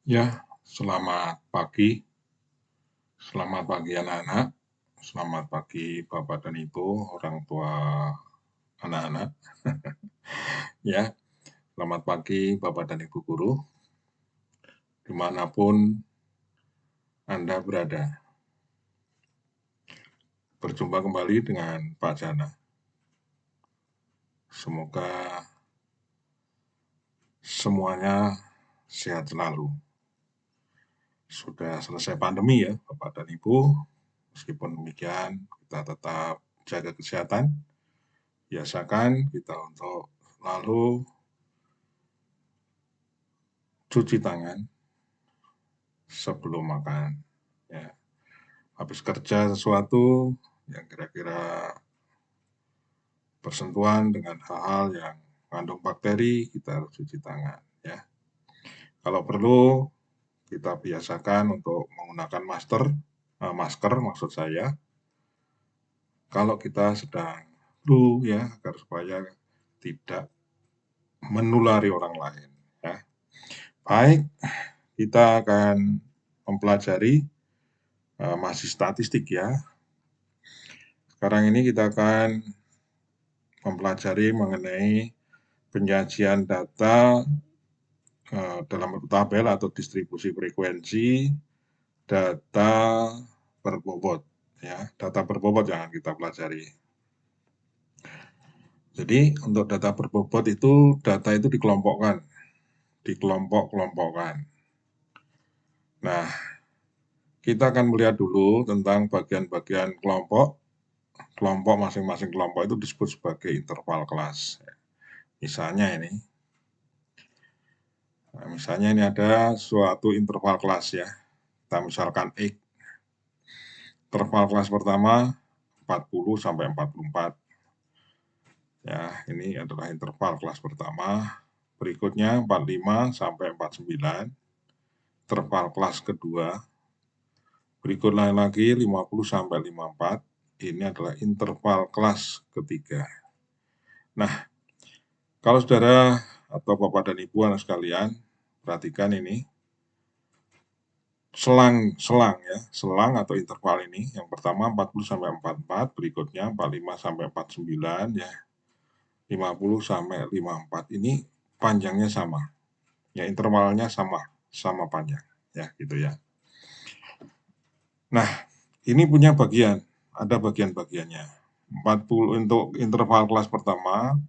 Ya, selamat pagi. Selamat pagi anak-anak. Selamat pagi Bapak dan Ibu, orang tua anak-anak. Ya, selamat pagi Bapak dan Ibu guru, dimanapun Anda berada. Berjumpa kembali dengan Pak Jana. Semoga semuanya sehat selalu. Sudah selesai pandemi ya Bapak dan Ibu. Meskipun demikian, kita tetap jaga kesehatan. Biasakan kita untuk selalu cuci tangan sebelum makan. Ya. Habis kerja sesuatu yang kira-kira bersentuhan dengan hal-hal yang mengandung bakteri, kita harus cuci tangan. Ya. Kalau perlu, kita biasakan untuk menggunakan masker maksud saya, kalau kita sedang flu ya, agar supaya tidak menulari orang lain. Ya. Baik, kita akan mempelajari masih statistik ya. Sekarang ini kita akan mempelajari mengenai penyajian data dalam bentuk tabel atau distribusi frekuensi data berbobot. Ya, data berbobot yang akan kita pelajari. Jadi untuk data berbobot itu data itu dikelompokkan, dikelompok-kelompokkan. Nah, kita akan melihat dulu tentang bagian-bagian kelompok. Kelompok masing-masing kelompok itu disebut sebagai interval kelas. Misalnya ini. Nah, misalnya ini ada suatu interval kelas ya. Kita misalkan X. Interval kelas pertama 40 sampai 44. Ya, ini adalah interval kelas pertama. Berikutnya 45 sampai 49. Interval kelas kedua. Berikutnya lagi 50 sampai 54. Ini adalah interval kelas ketiga. Nah, kalau saudara atau Bapak dan Ibu anak sekalian, perhatikan ini. Selang atau interval ini. Yang pertama 40 sampai 44, berikutnya 45 sampai 49 ya. 50 sampai 54 ini panjangnya sama. Ya, intervalnya sama panjang ya, gitu ya. Nah, ini punya bagian, ada bagian-bagiannya. 40 untuk interval kelas pertama,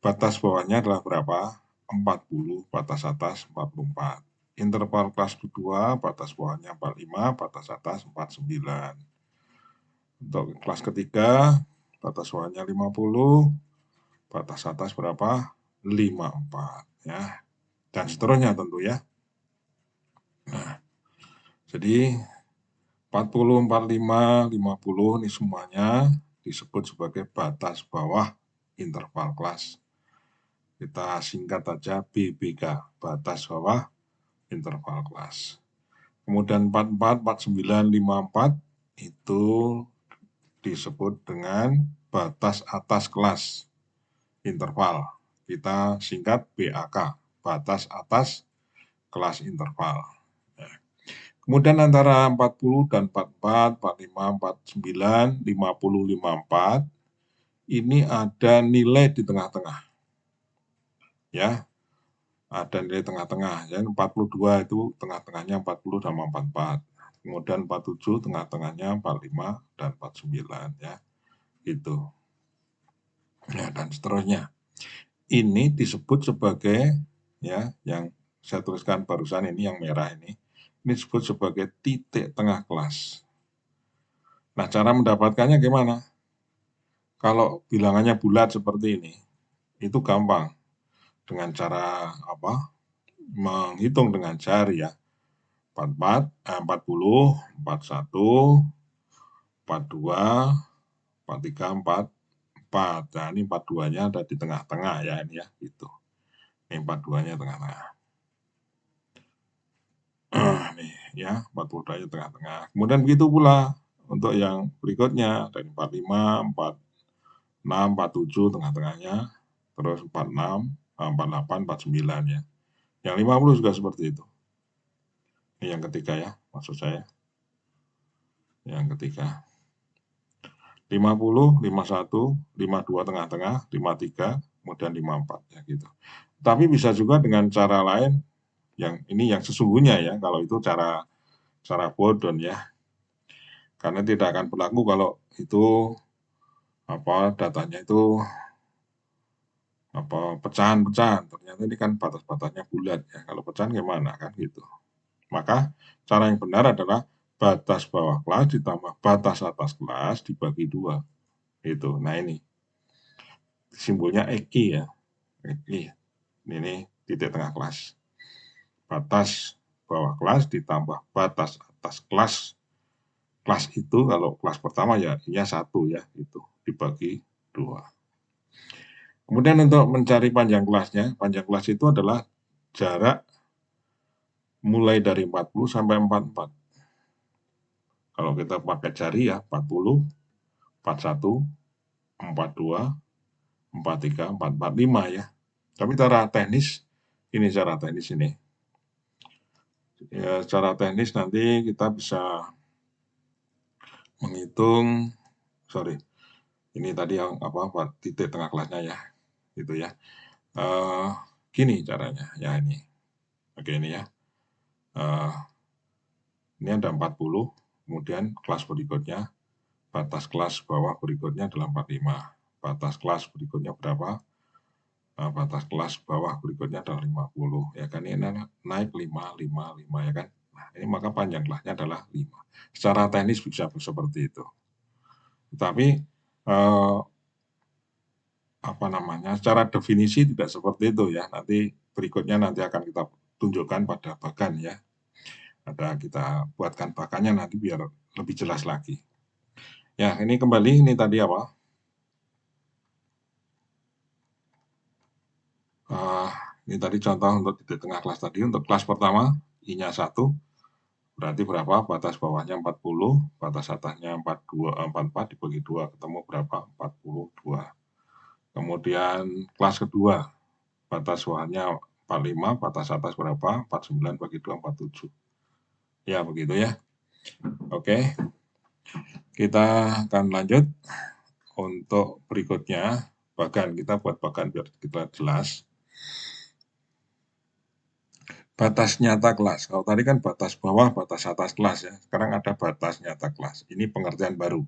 batas bawahnya adalah berapa? 40, batas atas 44. Interval kelas kedua, batas bawahnya 45, batas atas 49. Untuk kelas ketiga, batas bawahnya 50, batas atas berapa? 54 ya. Dan seterusnya tentu ya. Nah, jadi 40, 45, 50 ini semuanya disebut sebagai batas bawah interval kelas. Kita singkat saja BBK, batas bawah interval kelas. Kemudian 44, 49, 54 itu disebut dengan batas atas kelas interval. Kita singkat BAK, batas atas kelas interval. Kemudian antara 40 dan 44, 45, 49, 50, 54 ini ada nilai di tengah-tengah. Ya. Ada nilai tengah-tengah. Ya, 42 itu tengah-tengahnya 40 sama 44. Kemudian 47 tengah-tengahnya 45 dan 49 ya. Gitu. Ya, dan seterusnya. Ini disebut sebagai ya, yang saya tuliskan barusan ini yang merah ini disebut sebagai titik tengah kelas. Nah, cara mendapatkannya gimana? Kalau bilangannya bulat seperti ini, itu gampang. Dengan cara menghitung dengan jari ya. 40, 41, 42, 43, 44. Nah, ini 42-nya ada di tengah-tengah ya ini ya, gitu. Ini 42-nya tengah-tengah. Nih ya, 42-nya tengah-tengah. Kemudian begitu pula untuk yang berikutnya dari 45, 46, 47 tengah-tengahnya, terus 46, 48, 49 ya. Yang 50 juga seperti itu. Ini yang ketiga ya, maksud saya. Yang ketiga. 50, 51, 52 tengah-tengah, 53, kemudian 54 ya gitu. Tapi bisa juga dengan cara lain yang ini yang sesungguhnya ya, kalau itu cara Bordon ya. Karena tidak akan berlaku kalau itu datanya itu pecahan-pecahan. Ternyata ini kan batas-batasnya bulat ya. Kalau pecahan gimana kan gitu. Maka cara yang benar adalah batas bawah kelas ditambah batas atas kelas dibagi 2. Itu. Nah ini simbolnya EQ ya. EQ. Ini titik tengah kelas. Batas bawah kelas ditambah batas atas kelas. Kelas itu kalau kelas pertama ya artinya 1 ya, itu dibagi 2. Kemudian untuk mencari panjang kelasnya, panjang kelas itu adalah jarak mulai dari 40 sampai 44. Kalau kita pakai jari ya 40, 41, 42, 43, 445 ya. Tapi cara teknis, ini cara teknis ini. Ya, secara teknis nanti kita bisa menghitung, ini tadi yang titik tengah kelasnya ya, gitu ya. Gini caranya, ya ini. Oke ini ya. Ini ada 40, kemudian kelas berikutnya, batas kelas bawah berikutnya adalah 45. Batas kelas berikutnya berapa? Batas kelas bawah berikutnya adalah 50. Ya kan, ini naik 5, 5, 5 ya kan. Nah, ini maka panjang kelasnya adalah 5. Secara teknis bisa seperti itu. Tetapi secara definisi tidak seperti itu ya. Nanti berikutnya akan kita tunjukkan pada bagan ya. Kita buatkan bagannya nanti biar lebih jelas lagi. Ya, ini kembali, ini tadi apa? Ini tadi contoh untuk titik tengah kelas tadi. Untuk kelas pertama, I-nya 1, berarti berapa? Batas bawahnya 40, batas atasnya 44 dibagi 2, ketemu berapa? 42. Kemudian kelas kedua, batas bawahnya 45, batas atas berapa? 49 bagi 2, 47. Ya, begitu ya. Oke. Kita akan lanjut untuk berikutnya. Bahkan kita buat bagan biar kita jelas. Batas nyata kelas. Kalau tadi kan batas bawah, batas atas kelas ya. Sekarang ada batas nyata kelas. Ini pengertian baru.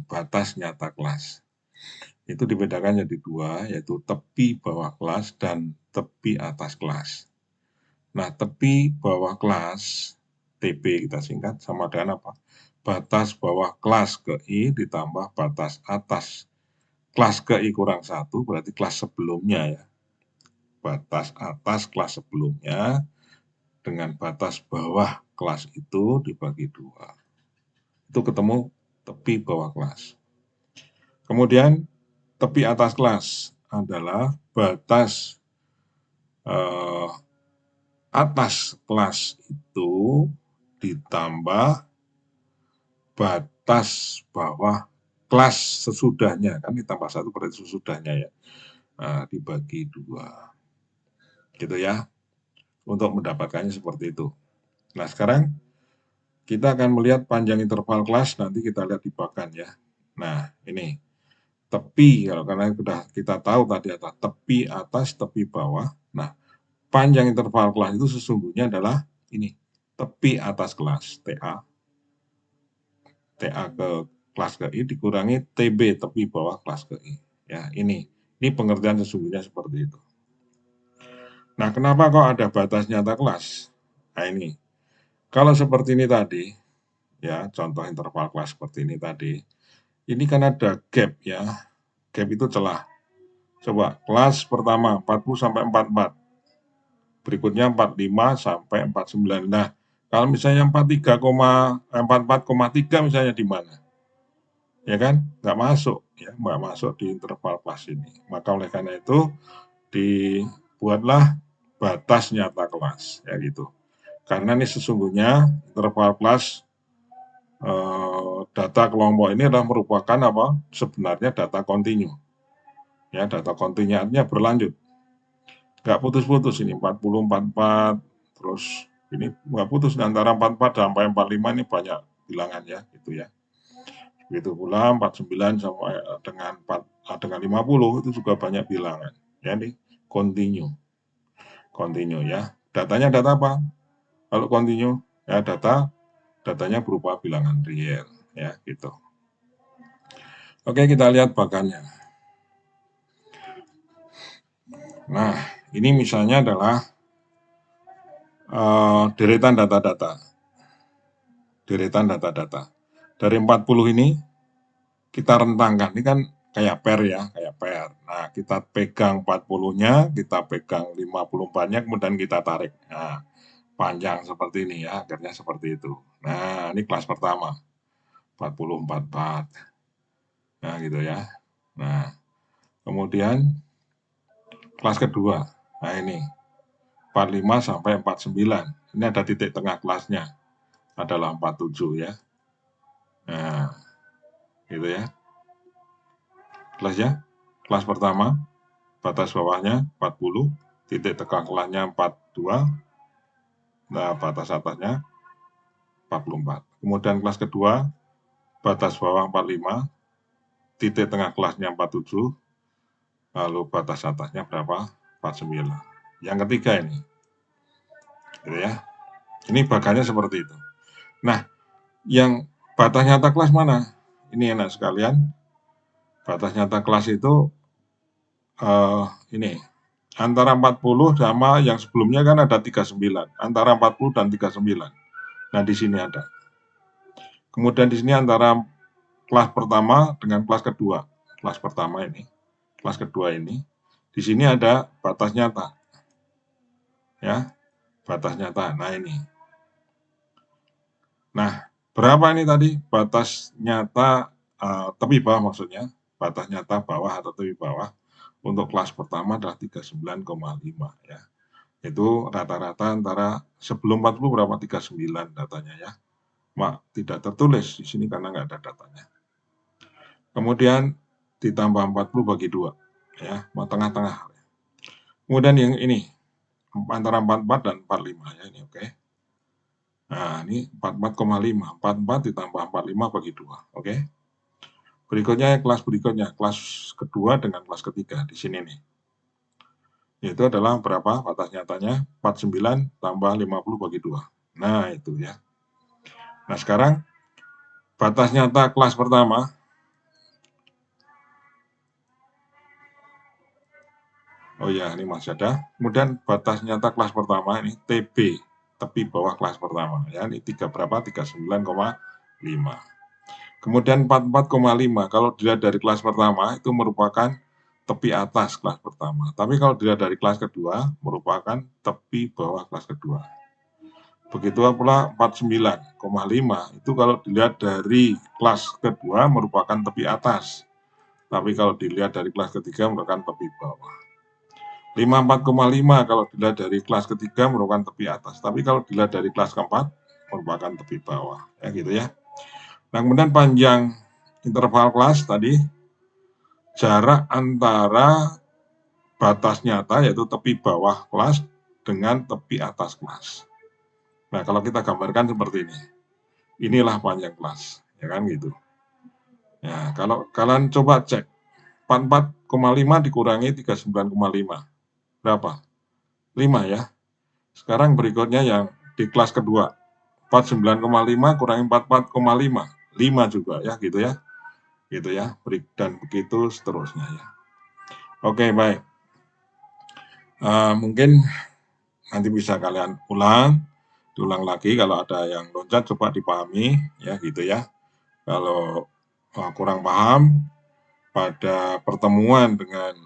Batas nyata kelas. Itu dibedakan jadi 2, yaitu tepi bawah kelas dan tepi atas kelas. Nah, tepi bawah kelas, TB kita singkat, sama dengan apa? Batas bawah kelas ke I ditambah batas atas kelas ke I kurang 1, berarti kelas sebelumnya ya. Batas atas kelas sebelumnya dengan batas bawah kelas itu dibagi 2. Itu ketemu tepi bawah kelas. Kemudian tepi atas kelas adalah batas atas kelas itu ditambah batas bawah kelas sesudahnya, kan ditambah 1 berarti sesudahnya ya. Dibagi 2. Gitu ya. Untuk mendapatkannya seperti itu. Nah, sekarang kita akan melihat panjang interval kelas, nanti kita lihat di bagan ya. Nah, ini tepi, karena sudah kita tahu tadi ada tepi atas, tepi bawah. Nah, panjang interval kelas itu sesungguhnya adalah ini, tepi atas kelas, TA ke kelas ke I dikurangi TB, tepi bawah kelas ke I. Ya, ini pengertian sesungguhnya seperti itu. Nah, kenapa kok ada batas nyata kelas? Nah, ini. Kalau seperti ini tadi, ya, contoh interval kelas seperti ini tadi, ini kan ada gap ya. Gap itu celah. Coba, kelas pertama 40 sampai 44. Berikutnya 45 sampai 49. Nah, kalau misalnya 44,3 misalnya di mana? Ya kan? Nggak masuk. Ya, nggak masuk di interval kelas ini. Maka oleh karena itu, dibuatlah batas nyata kelas. Ya gitu. Karena ini sesungguhnya interval kelas data kelompok ini adalah merupakan sebenarnya data kontinu. Ya, data kontinu artinya berlanjut. Nggak putus-putus ini, 40, 44, terus Ini nggak putus antara 44 sampai 45 ini banyak bilangan ya, gitu ya. Begitu pula 49 sampai dengan 50 itu juga banyak bilangan. Ya, ini continue. Continue ya. Datanya data apa? Kalau continue ya datanya berupa bilangan real ya, gitu. Oke, kita lihat bagannya. Nah, ini misalnya adalah deretan data-data. Deretan data-data. Dari 40 ini kita rentangkan. Ini kan kayak per ya, kayak per. Nah, kita pegang 40-nya, kita pegang 54-nya, kemudian kita tarik. Nah, panjang seperti ini ya, akhirnya seperti itu. Nah, ini kelas pertama. 4044. Nah, gitu ya. Nah, kemudian kelas kedua. Nah, ini 45 sampai 49. Ini ada titik tengah kelasnya. Adalah 47 ya. Nah, gitu ya. Kelasnya, kelas pertama, batas bawahnya 40, titik tengah kelasnya 42, nah batas atasnya 44. Kemudian kelas kedua, batas bawah 45, titik tengah kelasnya 47, lalu batas atasnya berapa? 49. Yang ketiga ini, gitu ya. Ini bagannya seperti itu. Nah, yang batas nyata kelas mana? Ini enak sekalian. Batas nyata kelas itu ini antara 40 sama yang sebelumnya kan ada 39, antara 40 dan 39. Nah, di sini ada. Kemudian di sini antara kelas pertama dengan kelas kedua. Kelas pertama ini, kelas kedua ini, di sini ada batas nyata. Ya, batas nyata. Nah, ini. Nah, berapa ini tadi batas nyata tepi bawah maksudnya? Batas nyata bawah atau tepi bawah untuk kelas pertama adalah 39,5 ya. Itu rata-rata antara sebelum 40 berapa? 39 datanya ya. Tidak tertulis di sini karena nggak ada datanya. Kemudian ditambah 40 bagi 2 ya, tengah-tengah. Kemudian yang ini antara 44 dan 45 ya, ini oke. Nah, ini 44,5. 44 ditambah 45 bagi 2, oke. Berikutnya kelas berikutnya, kelas kedua dengan kelas ketiga di sini nih. Itu adalah berapa batas nyatanya? 49 tambah 50 bagi 2. Nah, itu ya. Nah, sekarang batas nyata kelas pertama. Oh ya, ini masih ada. Kemudian batas nyata kelas pertama ini TB, tepi bawah kelas pertama. Ya, ini berapa? 39,5. Kemudian 44,5 kalau dilihat dari kelas pertama itu merupakan tepi atas kelas pertama. Tapi kalau dilihat dari kelas kedua merupakan tepi bawah kelas kedua. Begitu pula 49,5 itu kalau dilihat dari kelas kedua merupakan tepi atas. Tapi kalau dilihat dari kelas ketiga merupakan tepi bawah. 54,5 kalau dilihat dari kelas ketiga merupakan tepi atas. Tapi kalau dilihat dari kelas keempat merupakan tepi bawah. Ya gitu ya. Nah, kemudian panjang interval kelas tadi jarak antara batas nyata yaitu tepi bawah kelas dengan tepi atas kelas. Nah, kalau kita gambarkan seperti ini. Inilah panjang kelas, ya kan gitu. Ya, kalau kalian coba cek 44,5 dikurangi 39,5. Berapa? 5 ya. Sekarang berikutnya yang di kelas kedua. 49,5 kurangi 44,5. 5 juga ya gitu ya. Gitu ya. Dan begitu seterusnya ya. Oke, baik. Mungkin nanti bisa kalian diulang lagi kalau ada yang loncat coba dipahami ya gitu ya. Kalau kurang paham pada pertemuan dengan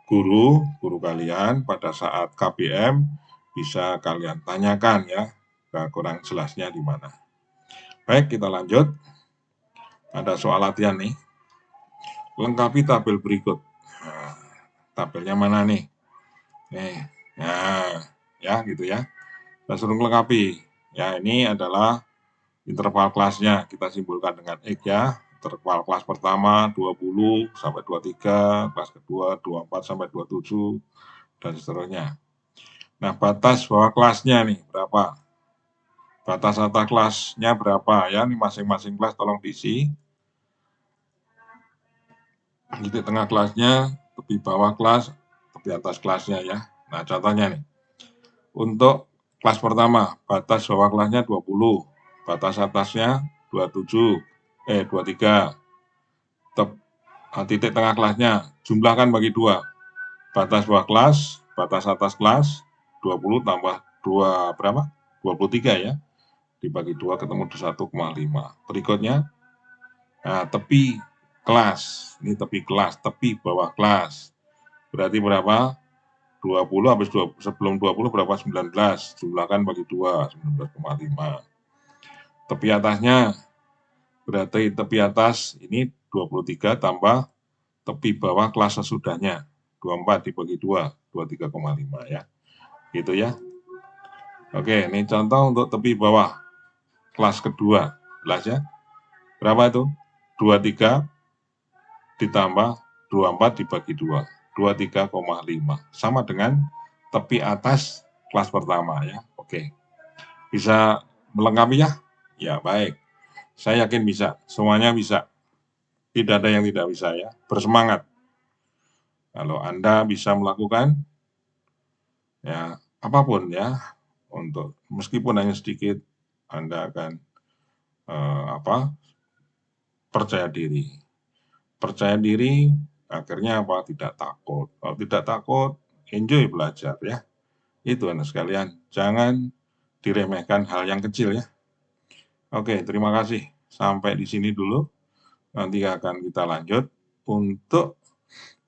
guru kalian pada saat KBM bisa kalian tanyakan ya, kurang jelasnya di mana. Baik, kita lanjut. Ada soal latihan nih. Lengkapi tabel berikut. Nah, tabelnya mana nih? Nih, nah, ya gitu ya. Kita suruh lengkapi. Ya, ini adalah interval kelasnya. Kita simpulkan dengan X ya. Interval kelas pertama 20 sampai 23, kelas kedua 24 sampai 27, dan seterusnya. Nah, batas bawah kelasnya nih berapa? batas atas kelasnya berapa ya, ini masing-masing kelas tolong diisi. Titik tengah kelasnya, tepi bawah kelas, tepi atas kelasnya ya. Nah, contohnya nih. Untuk kelas pertama, batas bawah kelasnya 20, batas atasnya 23. Titik tengah kelasnya, jumlahkan bagi 2. Batas bawah kelas, batas atas kelas, 20 tambah 2 berapa? 23 ya. Dibagi 2 ketemu 1,5. Berikutnya, nah, tepi kelas. Ini tepi kelas, tepi bawah kelas. Berarti berapa? 20 habis 20, sebelum 20 berapa? 19. Jumlahkan bagi 2, 19,5. Tepi atasnya, berarti tepi atas ini 23 tambah tepi bawah kelas sesudahnya. 24 dibagi 2, 23,5 ya. Gitu ya. Oke, ini contoh untuk tepi bawah kelas kedua. Jelas ya? Berapa itu? 23 ditambah 24 dibagi 2, 23,5. Sama dengan tepi atas kelas pertama ya. Oke. Bisa melengkapi ya? Ya, baik. Saya yakin bisa. Semuanya bisa. Tidak ada yang tidak bisa ya. Bersemangat. Kalau Anda bisa melakukan ya apapun ya, untuk meskipun hanya sedikit, Anda akan percaya diri. Percaya diri akhirnya apa? Tidak takut. Kalau tidak takut, enjoy belajar ya. Itu anak sekalian, jangan diremehkan hal yang kecil ya. Oke, terima kasih. Sampai di sini dulu. Nanti akan kita lanjut untuk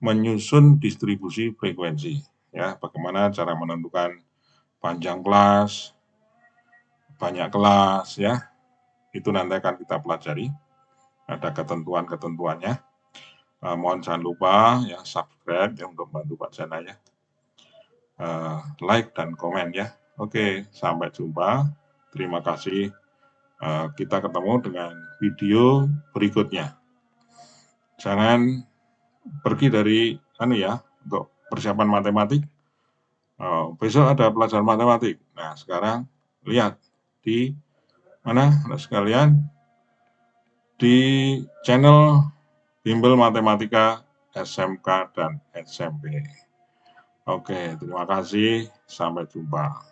menyusun distribusi frekuensi ya. Bagaimana cara menentukan panjang kelas, banyak kelas ya. Itu nanti akan kita pelajari. Ada ketentuan-ketentuannya. Mohon jangan lupa ya subscribe ya untuk bantu Pak Jana ya. Like dan komen ya. Oke, sampai jumpa. Terima kasih. Kita ketemu dengan video berikutnya. Jangan pergi dari untuk persiapan matematik. Besok ada pelajaran matematik. Nah, sekarang lihat di mana sekalian, di channel Bimbel Matematika SMK dan SMP. Oke, terima kasih. Sampai jumpa.